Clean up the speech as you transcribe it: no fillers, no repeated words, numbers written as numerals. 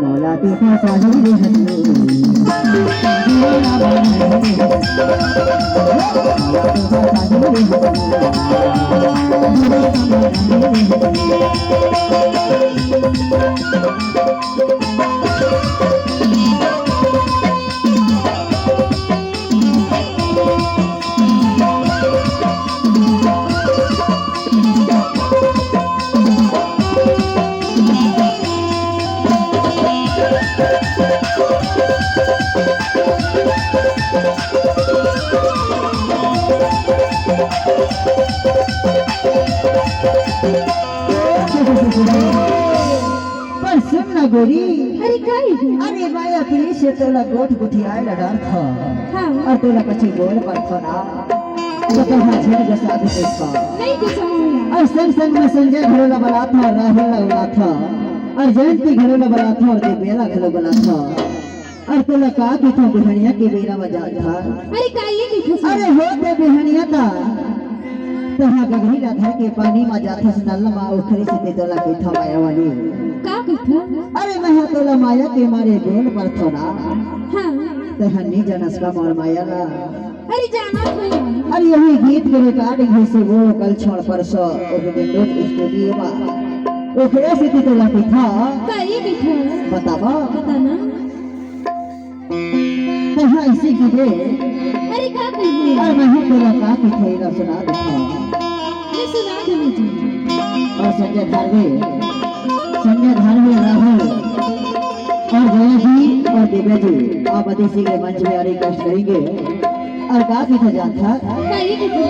मौला तीखा साहिल पर सुन ना गोरी। अरे काय अरे माया पीली से तोला गोठ गुठियाए लगा था हाँ और तोला कच्चे गोल पर था तो कहाँ झड़ जैसा भी देखा नहीं कुछ हुआ और संग में संजय घरोला बना था राहुल लगा था और जयंती घरोला बना था और देवेला घरोला बना था और तोला का की था बिहनिया के बेरा में जा था। अरे काय ये कुछ अरे हो ते बिहनिया था तहाँ गगरी राधा के पानी में जाता से नल्ला माँ उखरी से ते तोला की था माया वाली का कथा अरे मैं तोला माया के मारे गोल पर थोड़ा हाँ तहाँ नी जनस का मार माया ला अरे जाना है अरे यही गीत के रिकॉर्डिंग है से वो कल छोड़ पर सो और विंडोज स्टूडियो में ओखरे से ते तोला की था काय ये कथा बतावा बताना तहाँ इसी की दे अरे का कही और मैं तोला का की थे ना सुना देखा मैं सुना दे मुझे और संजय धारवे राहुल और जया जी और दिव्या जी आप अतिथि के मंच में आ रिक्वेस्ट करेंगे और का की था जानता काय ये कथा